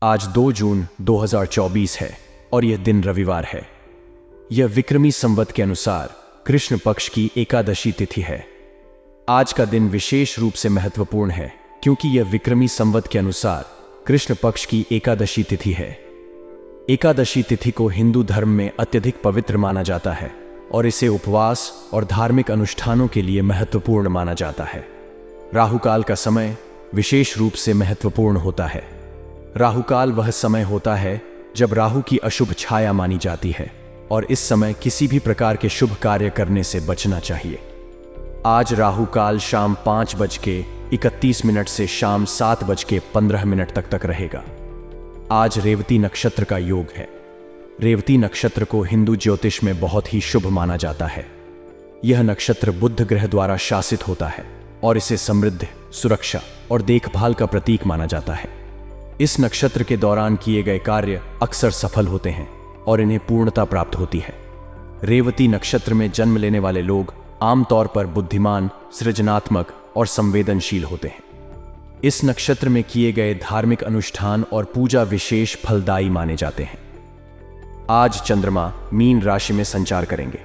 आज 2 जून 2024 है और यह दिन रविवार है। यह विक्रमी संवत के अनुसार कृष्ण पक्ष की एकादशी तिथि है। आज का दिन विशेष रूप से महत्वपूर्ण है क्योंकि यह विक्रमी संवत के अनुसार कृष्ण पक्ष की एकादशी तिथि है। एकादशी तिथि को हिंदू धर्म में अत्यधिक पवित्र माना जाता है और इसे उपवास और धार्मिक अनुष्ठानों के लिए महत्वपूर्ण माना जाता है। राहुकाल का समय विशेष रूप से महत्वपूर्ण होता है। राहुकाल वह समय होता है जब राहु की अशुभ छाया मानी जाती है और इस समय किसी भी प्रकार के शुभ कार्य करने से बचना चाहिए। आज राहुकाल शाम 5:31 से शाम 7:15 तक रहेगा। आज रेवती नक्षत्र का योग है। रेवती नक्षत्र को हिंदू ज्योतिष में बहुत ही शुभ माना जाता है। यह नक्षत्र बुध ग्रह द्वारा शासित होता है और इसे समृद्धि, सुरक्षा और देखभाल का प्रतीक माना जाता है। इस नक्षत्र के दौरान किए गए कार्य अक्सर सफल होते हैं और इन्हें पूर्णता प्राप्त होती है। रेवती नक्षत्र में जन्म लेने वाले लोग आमतौर पर बुद्धिमान, सृजनात्मक और संवेदनशील होते हैं। इस नक्षत्र में किए गए धार्मिक अनुष्ठान और पूजा विशेष फलदायी माने जाते हैं। आज चंद्रमा मीन राशि में संचार करेंगे।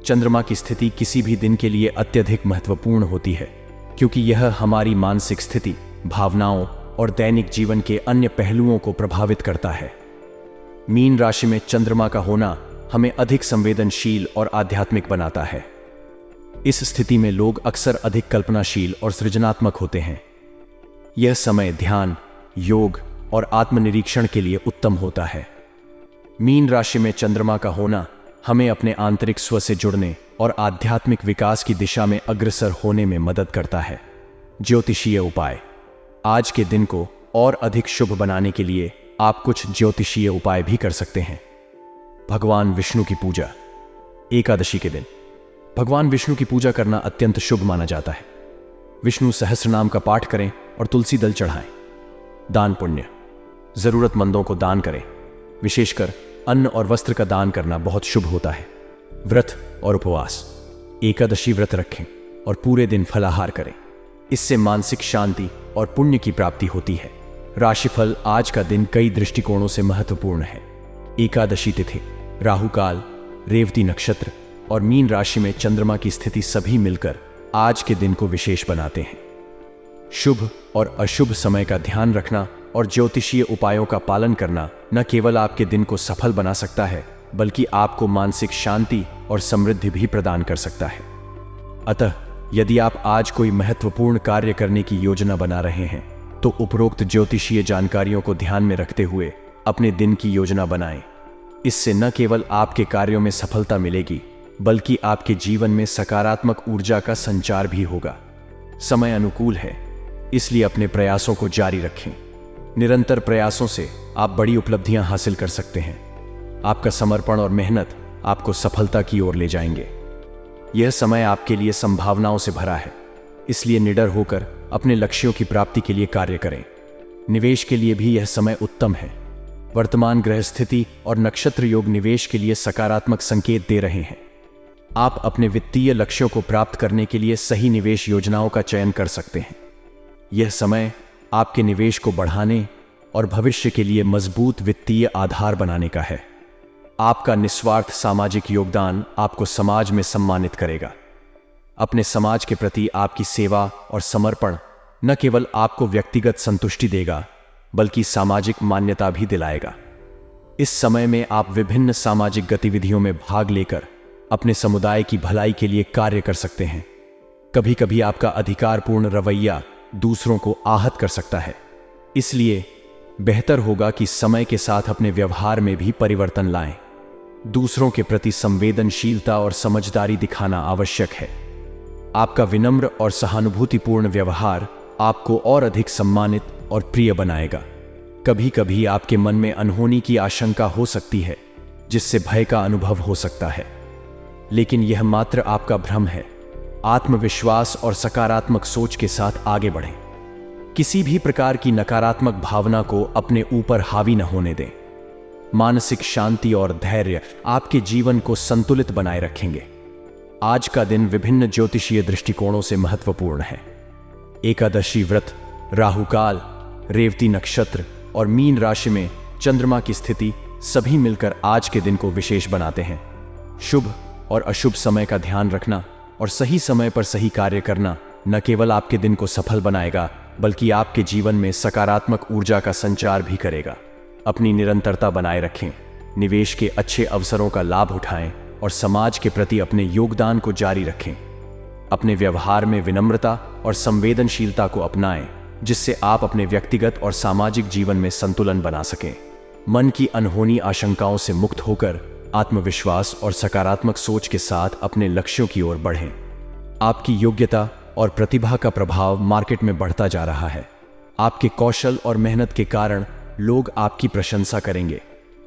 चंद्रमा की स्थिति किसी भी दिन के लिए अत्यधिक महत्वपूर्ण होती है क्योंकि यह हमारी मानसिक स्थिति, भावनाओं और दैनिक जीवन के अन्य पहलुओं को प्रभावित करता है। मीन राशि में चंद्रमा का होना हमें अधिक संवेदनशील और आध्यात्मिक बनाता है। इस स्थिति में लोग अक्सर अधिक कल्पनाशील और सृजनात्मक होते हैं। यह समय ध्यान, योग और आत्मनिरीक्षण के लिए उत्तम होता है। मीन राशि में चंद्रमा का होना हमें अपने आंतरिक स्व से जुड़ने और आध्यात्मिक विकास की दिशा में अग्रसर होने में मदद करता है। ज्योतिषीय उपाय। आज के दिन को और अधिक शुभ बनाने के लिए आप कुछ ज्योतिषीय उपाय भी कर सकते हैं। भगवान विष्णु की पूजा। एकादशी के दिन भगवान विष्णु की पूजा करना अत्यंत शुभ माना जाता है। विष्णु सहस्त्र नाम का पाठ करें और तुलसी दल चढ़ाएं। दान पुण्य। जरूरतमंदों को दान करें। विशेषकर अन्न और वस्त्र का दान करना बहुत शुभ होता है। व्रत और उपवास। एकादशी व्रत रखें और पूरे दिन फलाहार करें। इससे मानसिक शांति और पुण्य की प्राप्ति होती है। राशिफल। आज का दिन कई दृष्टिकोणों से महत्वपूर्ण है। एकादशी तिथि, राहुकाल, रेवती नक्षत्र और मीन राशि में चंद्रमा की स्थिति सभी मिलकर आज के दिन को विशेष बनाते हैं। शुभ और अशुभ समय का ध्यान रखना और ज्योतिषीय उपायों का पालन करना न केवल आपके दिन को सफल बना सकता है बल्कि आपको मानसिक शांति और समृद्धि भी प्रदान कर सकता है। अतः यदि आप आज कोई महत्वपूर्ण कार्य करने की योजना बना रहे हैं तो उपरोक्त ज्योतिषीय जानकारियों को ध्यान में रखते हुए अपने दिन की योजना बनाएं। इससे न केवल आपके कार्यों में सफलता मिलेगी बल्कि आपके जीवन में सकारात्मक ऊर्जा का संचार भी होगा। समय अनुकूल है, इसलिए अपने प्रयासों को जारी रखें। निरंतर प्रयासों से आप बड़ी उपलब्धियां हासिल कर सकते हैं। आपका समर्पण और मेहनत आपको सफलता की ओर ले जाएंगे। यह समय आपके लिए संभावनाओं से भरा है, इसलिए निडर होकर अपने लक्ष्यों की प्राप्ति के लिए कार्य करें। निवेश के लिए भी यह समय उत्तम है। वर्तमान ग्रह स्थिति और नक्षत्र योग निवेश के लिए सकारात्मक संकेत दे रहे हैं। आप अपने वित्तीय लक्ष्यों को प्राप्त करने के लिए सही निवेश योजनाओं का चयन कर सकते हैं। यह समय आपके निवेश को बढ़ाने और भविष्य के लिए मजबूत वित्तीय आधार बनाने का है। आपका निस्वार्थ सामाजिक योगदान आपको समाज में सम्मानित करेगा। अपने समाज के प्रति आपकी सेवा और समर्पण न केवल आपको व्यक्तिगत संतुष्टि देगा बल्कि सामाजिक मान्यता भी दिलाएगा। इस समय में आप विभिन्न सामाजिक गतिविधियों में भाग लेकर अपने समुदाय की भलाई के लिए कार्य कर सकते हैं। कभी कभी आपका अधिकारपूर्ण रवैया दूसरों को आहत कर सकता है, इसलिए बेहतर होगा कि समय के साथ अपने व्यवहार में भी परिवर्तन लाएं। दूसरों के प्रति संवेदनशीलता और समझदारी दिखाना आवश्यक है। आपका विनम्र और सहानुभूतिपूर्ण व्यवहार आपको और अधिक सम्मानित और प्रिय बनाएगा। कभी कभी आपके मन में अनहोनी की आशंका हो सकती है जिससे भय का अनुभव हो सकता है, लेकिन यह मात्र आपका भ्रम है। आत्मविश्वास और सकारात्मक सोच के साथ आगे बढ़ें। किसी भी प्रकार की नकारात्मक भावना को अपने ऊपर हावी न होने दें। मानसिक शांति और धैर्य आपके जीवन को संतुलित बनाए रखेंगे। आज का दिन विभिन्न ज्योतिषीय दृष्टिकोणों से महत्वपूर्ण है। एकादशी व्रत, राहुकाल, रेवती नक्षत्र और मीन राशि में चंद्रमा की स्थिति सभी मिलकर आज के दिन को विशेष बनाते हैं। शुभ और अशुभ समय का ध्यान रखना और सही समय पर सही कार्य करना न केवल आपके दिन को सफल बनाएगा, बल्कि आपके जीवन में सकारात्मक ऊर्जा का संचार भी करेगा। अपनी निरंतरता बनाए रखें, निवेश के अच्छे अवसरों का लाभ उठाएं और समाज के प्रति अपने योगदान को जारी रखें। अपने व्यवहार में विनम्रता और संवेदनशीलता को अपनाएं, जिससे आप अपने व्यक्तिगत और सामाजिक जीवन में संतुलन बना सकें। मन की अनहोनी आशंकाओं से मुक्त होकर आत्मविश्वास और सकारात्मक सोच के साथ अपने लक्ष्यों की ओर बढ़ें। आपकी योग्यता और प्रतिभा का प्रभाव मार्केट में बढ़ता जा रहा है। आपके कौशल और मेहनत के कारण लोग आपकी प्रशंसा करेंगे।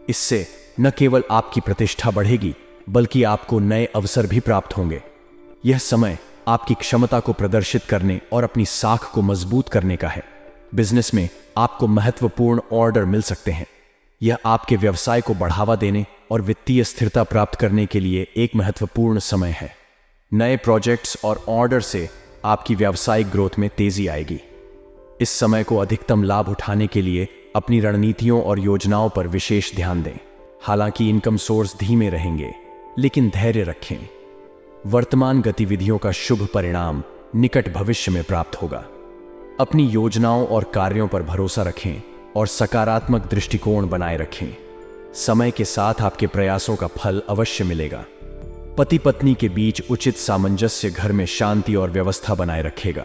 इससे न केवल आपकी प्रतिष्ठा बढ़ेगी, बल्कि आपको नए अवसर भी प्राप्त होंगे। यह समय आपकी क्षमता को प्रदर्शित करने और अपनी साख को मजबूत करने का है। बिजनेस में आपको महत्वपूर्ण ऑर्डर मिल सकते हैं। यह आपके व्यवसाय को बढ़ावा देने और वित्तीय स्थिरता प्राप्त करने के लिए एक महत्वपूर्ण समय है। नए प्रोजेक्ट्स और ऑर्डर से आपकी व्यावसायिक ग्रोथ में तेजी आएगी। इस समय को अधिकतम लाभ उठाने के लिए अपनी रणनीतियों और योजनाओं पर विशेष ध्यान दें। हालांकि इनकम सोर्स धीमे रहेंगे, लेकिन धैर्य रखें। वर्तमान गतिविधियों का शुभ परिणाम निकट भविष्य में प्राप्त होगा। अपनी योजनाओं और कार्यों पर भरोसा रखें और सकारात्मक दृष्टिकोण बनाए रखें। समय के साथ आपके प्रयासों का फल अवश्य मिलेगा। पति पत्नी के बीच उचित सामंजस्य घर में शांति और व्यवस्था बनाए रखेगा।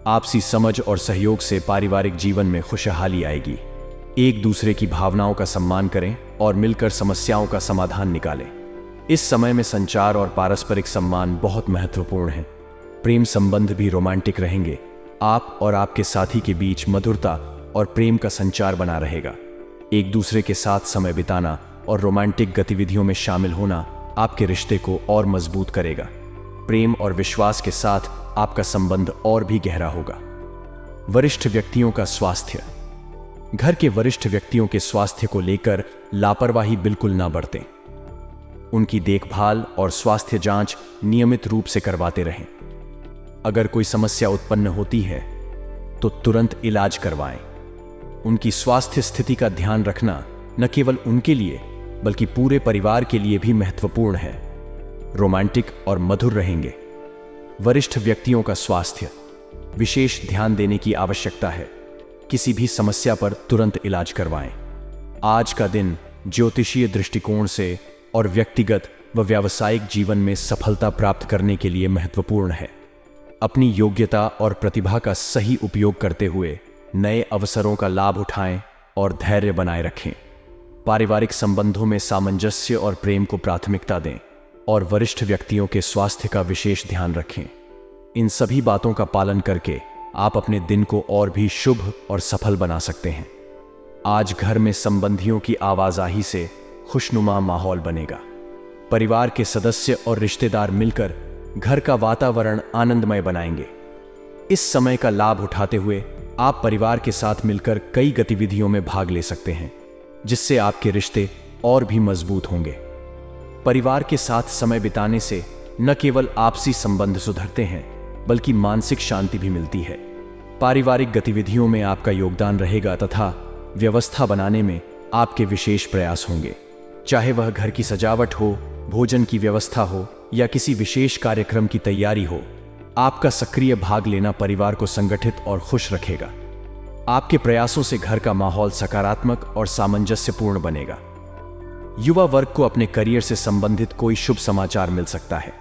आपसी समझ और सहयोग से पारिवारिक जीवन में खुशहाली आएगी। एक दूसरे की भावनाओं का सम्मान करें और मिलकर समस्याओं का समाधान निकालें। इस समय में संचार और पारस्परिक सम्मान बहुत महत्वपूर्ण है। प्रेम संबंध भी रोमांटिक रहेंगे। आप और आपके साथी के बीच मधुरता और प्रेम का संचार बना रहेगा। एक दूसरे के साथ समय बिताना और रोमांटिक गतिविधियों में शामिल होना आपके रिश्ते को और मजबूत करेगा। प्रेम और विश्वास के साथ आपका संबंध और भी गहरा होगा। वरिष्ठ व्यक्तियों का स्वास्थ्य। घर के वरिष्ठ व्यक्तियों के स्वास्थ्य को लेकर लापरवाही बिल्कुल ना बरतें। उनकी देखभाल और स्वास्थ्य जांच नियमित रूप से करवाते रहें। अगर कोई समस्या उत्पन्न होती है तो तुरंत इलाज करवाएं। उनकी स्वास्थ्य स्थिति का ध्यान रखना न केवल उनके लिए बल्कि पूरे परिवार के लिए भी महत्वपूर्ण है। रोमांटिक और मधुर रहेंगे। वरिष्ठ व्यक्तियों का स्वास्थ्य विशेष ध्यान देने की आवश्यकता है। किसी भी समस्या पर तुरंत इलाज करवाएं। आज का दिन ज्योतिषीय दृष्टिकोण से और व्यक्तिगत व व्यावसायिक जीवन में सफलता प्राप्त करने के लिए महत्वपूर्ण है। अपनी योग्यता और प्रतिभा का सही उपयोग करते हुए नए अवसरों का लाभ उठाएं और धैर्य बनाए रखें। पारिवारिक संबंधों में सामंजस्य और प्रेम को प्राथमिकता दें और वरिष्ठ व्यक्तियों के स्वास्थ्य का विशेष ध्यान रखें। इन सभी बातों का पालन करके आप अपने दिन को और भी शुभ और सफल बना सकते हैं। आज घर में संबंधियों की आवाजाही से खुशनुमा माहौल बनेगा। परिवार के सदस्य और रिश्तेदार मिलकर घर का वातावरण आनंदमय बनाएंगे। इस समय का लाभ उठाते हुए आप परिवार के साथ मिलकर कई गतिविधियों में भाग ले सकते हैं, जिससे आपके रिश्ते और भी मजबूत होंगे। परिवार के साथ समय बिताने से न केवल आपसी संबंध सुधरते हैं, बल्कि मानसिक शांति भी मिलती है। पारिवारिक गतिविधियों में आपका योगदान रहेगा तथा व्यवस्था बनाने में आपके विशेष प्रयास होंगे। चाहे वह घर की सजावट हो, भोजन की व्यवस्था हो या किसी विशेष कार्यक्रम की तैयारी हो, आपका सक्रिय भाग लेना परिवार को संगठित और खुश रखेगा। आपके प्रयासों से घर का माहौल सकारात्मक और सामंजस्यपूर्ण बनेगा। युवा वर्ग को अपने करियर से संबंधित कोई शुभ समाचार मिल सकता है।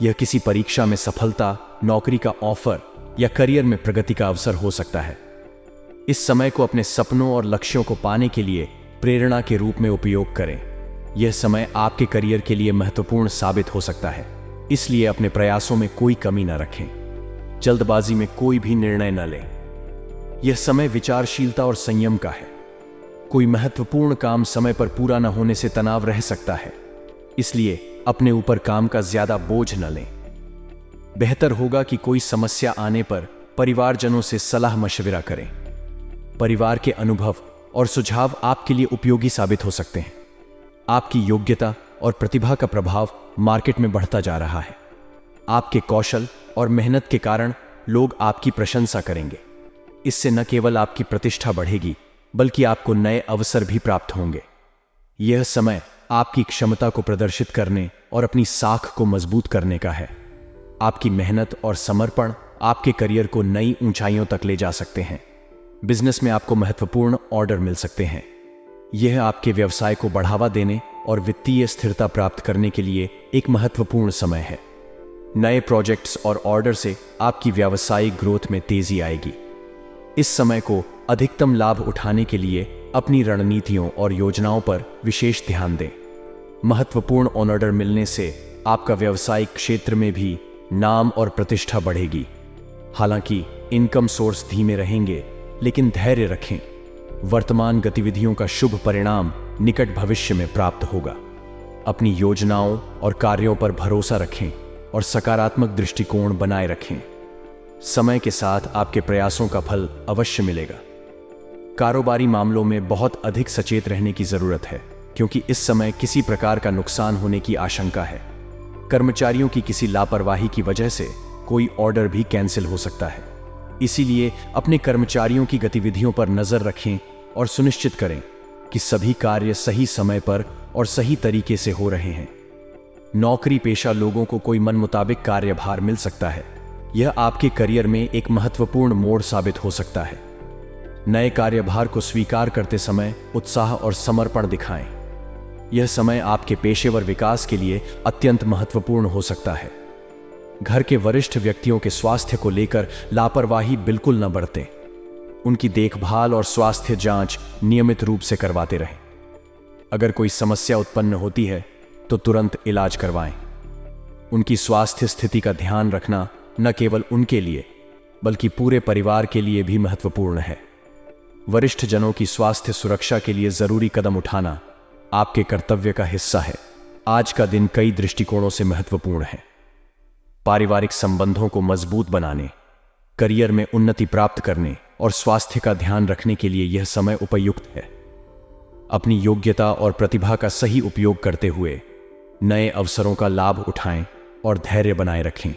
यह किसी परीक्षा में सफलता, नौकरी का ऑफर या करियर में प्रगति का अवसर हो सकता है। इस समय को अपने सपनों और लक्ष्यों को पाने के लिए प्रेरणा के रूप में उपयोग करें। यह समय आपके करियर के लिए महत्वपूर्ण साबित हो सकता है, इसलिए अपने प्रयासों में कोई कमी न रखें। जल्दबाजी में कोई भी निर्णय न लें। यह समय विचारशीलता और संयम का है। कोई महत्वपूर्ण काम समय पर पूरा न होने से तनाव रह सकता है, इसलिए अपने ऊपर काम का ज्यादा बोझ न लें। बेहतर होगा कि कोई समस्या आने पर परिवारजनों से सलाह मशविरा करें। परिवार के अनुभव और सुझाव आपके लिए उपयोगी साबित हो सकते हैं। आपकी योग्यता और प्रतिभा का प्रभाव मार्केट में बढ़ता जा रहा है। आपके कौशल और मेहनत के कारण लोग आपकी प्रशंसा करेंगे। इससे न केवल आपकी प्रतिष्ठा बढ़ेगी, बल्कि आपको नए अवसर भी प्राप्त होंगे। यह समय आपकी क्षमता को प्रदर्शित करने और अपनी साख को मजबूत करने का है। आपकी मेहनत और समर्पण आपके करियर को नई ऊंचाइयों तक ले जा सकते हैं। बिजनेस में आपको महत्वपूर्ण ऑर्डर मिल सकते हैं। यह आपके व्यवसाय को बढ़ावा देने और वित्तीय स्थिरता प्राप्त करने के लिए एक महत्वपूर्ण समय है। नए प्रोजेक्ट्स और ऑर्डर से आपकी व्यावसायिक ग्रोथ में तेजी आएगी। इस समय को अधिकतम लाभ उठाने के लिए अपनी रणनीतियों और योजनाओं पर विशेष ध्यान दें। महत्वपूर्ण ऑर्डर मिलने से आपका व्यावसायिक क्षेत्र में भी नाम और प्रतिष्ठा बढ़ेगी। हालांकि इनकम सोर्स धीमे रहेंगे, लेकिन धैर्य रखें। वर्तमान गतिविधियों का शुभ परिणाम निकट भविष्य में प्राप्त होगा। अपनी योजनाओं और कार्यों पर भरोसा रखें और सकारात्मक दृष्टिकोण बनाए रखें। समय के साथ आपके प्रयासों का फल अवश्य मिलेगा। कारोबारी मामलों में बहुत अधिक सचेत रहने की जरूरत है, क्योंकि इस समय किसी प्रकार का नुकसान होने की आशंका है। कर्मचारियों की किसी लापरवाही की वजह से कोई ऑर्डर भी कैंसिल हो सकता है। इसीलिए अपने कर्मचारियों की गतिविधियों पर नजर रखें और सुनिश्चित करें कि सभी कार्य सही समय पर और सही तरीके से हो रहे हैं। नौकरी पेशा लोगों को कोई मन मुताबिक कार्यभार मिल सकता है। यह आपके करियर में एक महत्वपूर्ण मोड़ साबित हो सकता है। नए कार्यभार को स्वीकार करते समय उत्साह और समर्पण दिखाएं। यह समय आपके पेशेवर विकास के लिए अत्यंत महत्वपूर्ण हो सकता है। घर के वरिष्ठ व्यक्तियों के स्वास्थ्य को लेकर लापरवाही बिल्कुल न बरतें। उनकी देखभाल और स्वास्थ्य जांच नियमित रूप से करवाते रहें। अगर कोई समस्या उत्पन्न होती है तो तुरंत इलाज करवाएं। उनकी स्वास्थ्य स्थिति का ध्यान रखना न केवल उनके लिए बल्कि पूरे परिवार के लिए भी महत्वपूर्ण है। वरिष्ठ जनों की स्वास्थ्य सुरक्षा के लिए जरूरी कदम उठाना आपके कर्तव्य का हिस्सा है। आज का दिन कई दृष्टिकोणों से महत्वपूर्ण है। पारिवारिक संबंधों को मजबूत बनाने, करियर में उन्नति प्राप्त करने और स्वास्थ्य का ध्यान रखने के लिए यह समय उपयुक्त है। अपनी योग्यता और प्रतिभा का सही उपयोग करते हुए नए अवसरों का लाभ उठाएं और धैर्य बनाए रखें।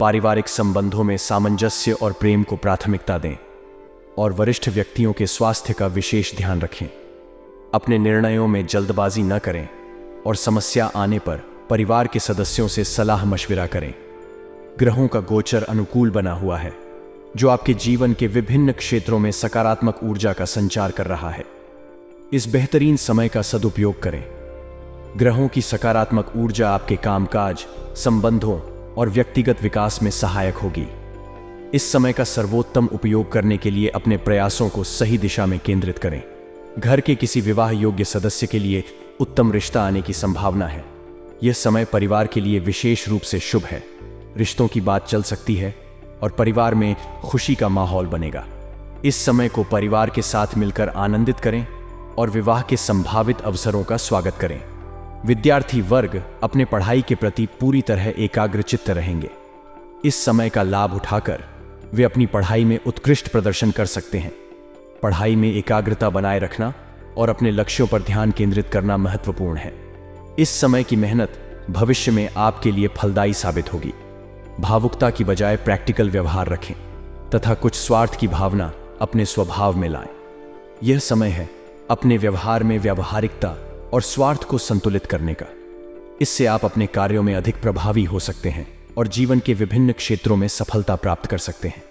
पारिवारिक संबंधों में सामंजस्य और प्रेम को प्राथमिकता दें और वरिष्ठ व्यक्तियों के स्वास्थ्य का विशेष ध्यान रखें। अपने निर्णयों में जल्दबाजी न करें और समस्या आने पर परिवार के सदस्यों से सलाह मशविरा करें। ग्रहों का गोचर अनुकूल बना हुआ है, जो आपके जीवन के विभिन्न क्षेत्रों में सकारात्मक ऊर्जा का संचार कर रहा है। इस बेहतरीन समय का सदुपयोग करें। ग्रहों की सकारात्मक ऊर्जा आपके कामकाज, संबंधों और व्यक्तिगत विकास में सहायक होगी। इस समय का सर्वोत्तम उपयोग करने के लिए अपने प्रयासों को सही दिशा में केंद्रित करें। घर के किसी विवाह योग्य सदस्य के लिए उत्तम रिश्ता आने की संभावना है। यह समय परिवार के लिए विशेष रूप से शुभ है। रिश्तों की बात चल सकती है और परिवार में खुशी का माहौल बनेगा। इस समय को परिवार के साथ मिलकर आनंदित करें और विवाह के संभावित अवसरों का स्वागत करें। विद्यार्थी वर्ग अपने पढ़ाई के प्रति पूरी तरह एकाग्रचित्त रहेंगे। इस समय का लाभ उठाकर वे अपनी पढ़ाई में उत्कृष्ट प्रदर्शन कर सकते हैं। पढ़ाई में एकाग्रता बनाए रखना और अपने लक्ष्यों पर ध्यान केंद्रित करना महत्वपूर्ण है। इस समय की मेहनत भविष्य में आपके लिए फलदायी साबित होगी। भावुकता की बजाय प्रैक्टिकल व्यवहार रखें तथा कुछ स्वार्थ की भावना अपने स्वभाव में लाएं। यह समय है अपने व्यवहार में व्यावहारिकता और स्वार्थ को संतुलित करने का। इससे आप अपने कार्यों में अधिक प्रभावी हो सकते हैं और जीवन के विभिन्न क्षेत्रों में सफलता प्राप्त कर सकते हैं।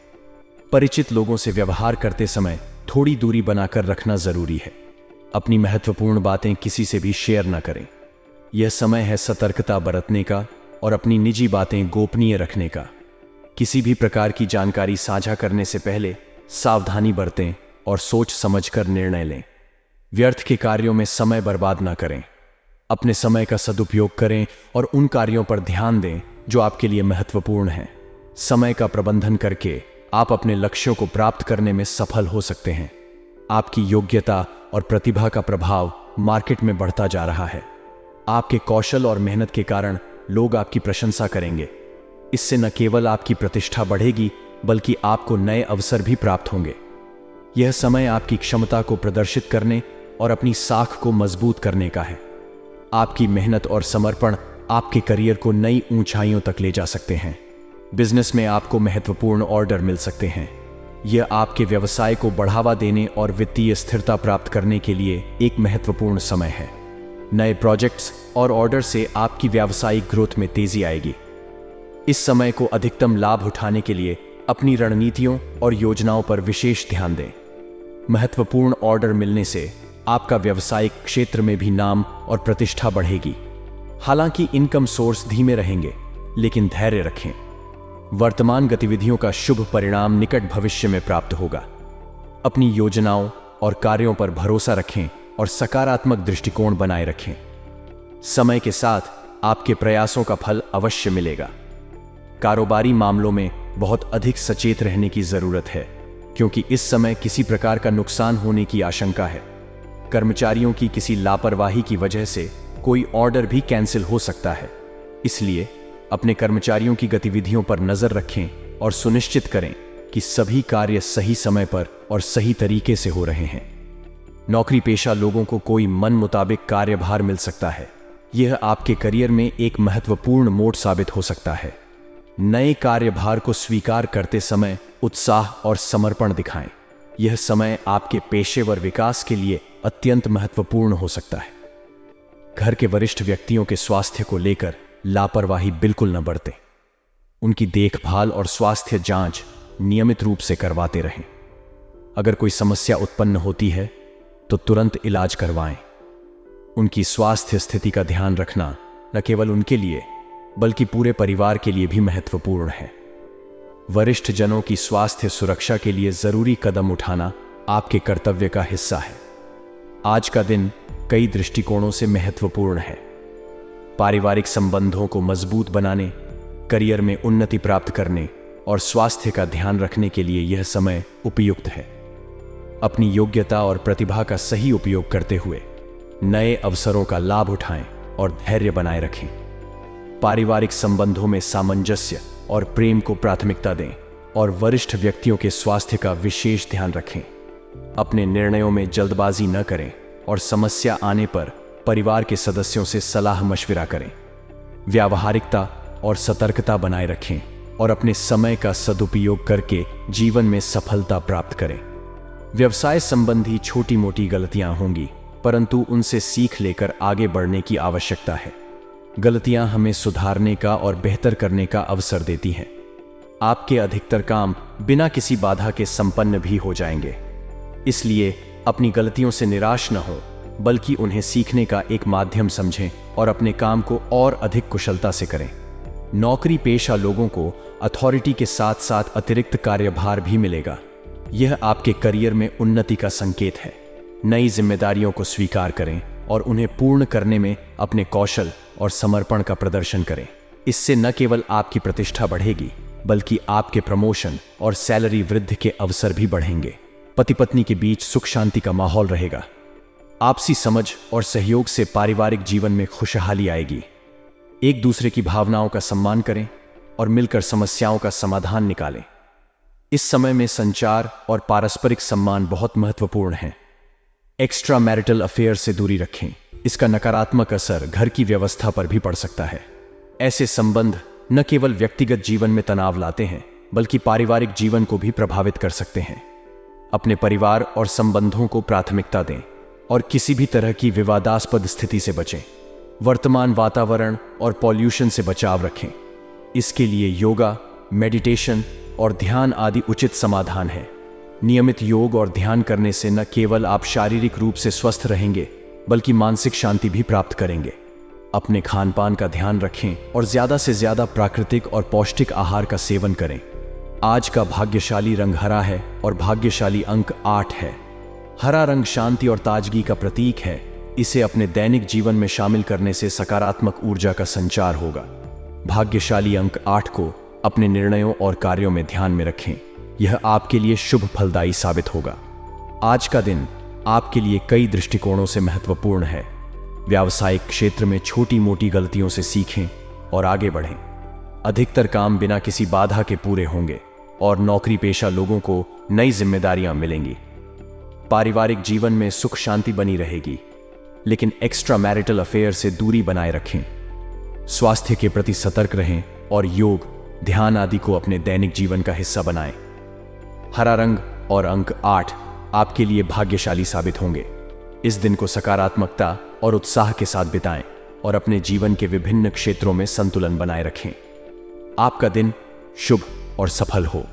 परिचित लोगों से व्यवहार करते समय थोड़ी दूरी बनाकर रखना जरूरी है। अपनी महत्वपूर्ण बातें किसी से भी शेयर न करें। यह समय है सतर्कता बरतने का और अपनी निजी बातें गोपनीय रखने का। किसी भी प्रकार की जानकारी साझा करने से पहले सावधानी बरतें और सोच समझकर निर्णय लें। व्यर्थ के कार्यों में समय बर्बाद न करें। अपने समय का सदुपयोग करें और उन कार्यों पर ध्यान दें जो आपके लिए महत्वपूर्ण हैं। समय का प्रबंधन करके आप अपने लक्ष्यों को प्राप्त करने में सफल हो सकते हैं। आपकी योग्यता और प्रतिभा का प्रभाव मार्केट में बढ़ता जा रहा है। आपके कौशल और मेहनत के कारण लोग आपकी प्रशंसा करेंगे। इससे न केवल आपकी प्रतिष्ठा बढ़ेगी बल्कि आपको नए अवसर भी प्राप्त होंगे। यह समय आपकी क्षमता को प्रदर्शित करने और अपनी साख को मजबूत करने का है। आपकी मेहनत और समर्पण आपके करियर को नई ऊंचाइयों तक ले जा सकते हैं। बिजनेस में आपको महत्वपूर्ण ऑर्डर मिल सकते हैं। यह आपके व्यवसाय को बढ़ावा देने और वित्तीय स्थिरता प्राप्त करने के लिए एक महत्वपूर्ण समय है। नए प्रोजेक्ट्स और ऑर्डर से आपकी व्यावसायिक ग्रोथ में तेजी आएगी। इस समय को अधिकतम लाभ उठाने के लिए अपनी रणनीतियों और योजनाओं पर विशेष ध्यान दें। महत्वपूर्ण ऑर्डर मिलने से आपका व्यावसायिक क्षेत्र में भी नाम और प्रतिष्ठा बढ़ेगी। हालांकि इनकम सोर्स धीमे रहेंगे, लेकिन धैर्य रखें। वर्तमान गतिविधियों का शुभ परिणाम निकट भविष्य में प्राप्त होगा। अपनी योजनाओं और कार्यों पर भरोसा रखें और सकारात्मक दृष्टिकोण बनाए रखें। समय के साथ आपके प्रयासों का फल अवश्य मिलेगा। कारोबारी मामलों में बहुत अधिक सचेत रहने की जरूरत है, क्योंकि इस समय किसी प्रकार का नुकसान होने की आशंका है। कर्मचारियों की किसी लापरवाही की वजह से कोई ऑर्डर भी कैंसिल हो सकता है। इसलिए अपने कर्मचारियों की गतिविधियों पर नजर रखें और सुनिश्चित करें कि सभी कार्य सही समय पर और सही तरीके से हो रहे हैं। नौकरी पेशा लोगों को कोई मन मुताबिक कार्यभार मिल सकता है। यह आपके करियर में एक महत्वपूर्ण मोड़ साबित हो सकता है। नए कार्यभार को स्वीकार करते समय उत्साह और समर्पण दिखाएं। यह समय आपके पेशेवर विकास के लिए अत्यंत महत्वपूर्ण हो सकता है। घर के वरिष्ठ व्यक्तियों के स्वास्थ्य को लेकर लापरवाही बिल्कुल न बरतें। उनकी देखभाल और स्वास्थ्य जांच नियमित रूप से करवाते रहें। अगर कोई समस्या उत्पन्न होती है तो तुरंत इलाज करवाएं। उनकी स्वास्थ्य स्थिति का ध्यान रखना न केवल उनके लिए बल्कि पूरे परिवार के लिए भी महत्वपूर्ण है। वरिष्ठ जनों की स्वास्थ्य सुरक्षा के लिए जरूरी कदम उठाना आपके कर्तव्य का हिस्सा है। आज का दिन कई दृष्टिकोणों से महत्वपूर्ण है। पारिवारिक संबंधों को मजबूत बनाने, करियर में उन्नति प्राप्त करने और स्वास्थ्य का ध्यान रखने के लिए यह समय उपयुक्त है। अपनी योग्यता और प्रतिभा का सही उपयोग करते हुए नए अवसरों का लाभ उठाएं और धैर्य बनाए रखें। पारिवारिक संबंधों में सामंजस्य और प्रेम को प्राथमिकता दें और वरिष्ठ व्यक्तियों के स्वास्थ्य का विशेष ध्यान रखें। अपने निर्णयों में जल्दबाजी न करें और समस्या आने पर परिवार के सदस्यों से सलाह मशविरा करें। व्यावहारिकता और सतर्कता बनाए रखें और अपने समय का सदुपयोग करके जीवन में सफलता प्राप्त करें। व्यवसाय संबंधी छोटी मोटी गलतियां होंगी, परंतु उनसे सीख लेकर आगे बढ़ने की आवश्यकता है। गलतियां हमें सुधारने का और बेहतर करने का अवसर देती हैं। आपके अधिकतर काम बिना किसी बाधा के संपन्न भी हो जाएंगे। इसलिए अपनी गलतियों से निराश न हो, बल्कि उन्हें सीखने का एक माध्यम समझें और अपने काम को और अधिक कुशलता से करें। नौकरी पेशा लोगों को अथॉरिटी के साथ साथ अतिरिक्त कार्यभार भी मिलेगा। यह आपके करियर में उन्नति का संकेत है। नई जिम्मेदारियों को स्वीकार करें और उन्हें पूर्ण करने में अपने कौशल और समर्पण का प्रदर्शन करें। इससे न केवल आपकी प्रतिष्ठा बढ़ेगी, बल्कि आपके प्रमोशन और सैलरी वृद्धि के अवसर भी बढ़ेंगे। पति पत्नी के बीच सुख शांति का माहौल रहेगा। आपसी समझ और सहयोग से पारिवारिक जीवन में खुशहाली आएगी। एक दूसरे की भावनाओं का सम्मान करें और मिलकर समस्याओं का समाधान निकालें। इस समय में संचार और पारस्परिक सम्मान बहुत महत्वपूर्ण है। एक्स्ट्रा मैरिटल अफेयर से दूरी रखें। इसका नकारात्मक असर घर की व्यवस्था पर भी पड़ सकता है। ऐसे संबंध न केवल व्यक्तिगत जीवन में तनाव लाते हैं, बल्कि पारिवारिक जीवन को भी प्रभावित कर सकते हैं। अपने परिवार और संबंधों को प्राथमिकता दें और किसी भी तरह की विवादास्पद स्थिति से बचें। वर्तमान वातावरण और पॉल्यूशन से बचाव रखें। इसके लिए योगा, मेडिटेशन और ध्यान आदि उचित समाधान है। नियमित योग और ध्यान करने से न केवल आप शारीरिक रूप से स्वस्थ रहेंगे, बल्कि मानसिक शांति भी प्राप्त करेंगे। अपने खान पान का ध्यान रखें और ज्यादा से ज्यादा प्राकृतिक और पौष्टिक आहार का सेवन करें। आज का भाग्यशाली रंग हरा है और भाग्यशाली अंक 8 है। हरा रंग शांति और ताजगी का प्रतीक है। इसे अपने दैनिक जीवन में शामिल करने से सकारात्मक ऊर्जा का संचार होगा। भाग्यशाली अंक 8 को अपने निर्णयों और कार्यों में ध्यान में रखें। यह आपके लिए शुभ फलदायी साबित होगा। आज का दिन आपके लिए कई दृष्टिकोणों से महत्वपूर्ण है। व्यावसायिक क्षेत्र में छोटी मोटी गलतियों से सीखें और आगे बढ़ें। अधिकतर काम बिना किसी बाधा के पूरे होंगे और नौकरी पेशा लोगों को नई जिम्मेदारियां मिलेंगी। पारिवारिक जीवन में सुख शांति बनी रहेगी, लेकिन एक्स्ट्रा मैरिटल अफेयर से दूरी बनाए रखें। स्वास्थ्य के प्रति सतर्क रहें और योग, ध्यान आदि को अपने दैनिक जीवन का हिस्सा बनाएं। हरा रंग और अंक 8 आपके लिए भाग्यशाली साबित होंगे। इस दिन को सकारात्मकता और उत्साह के साथ बिताएं और अपने जीवन के विभिन्न क्षेत्रों में संतुलन बनाए रखें। आपका दिन शुभ और सफल हो।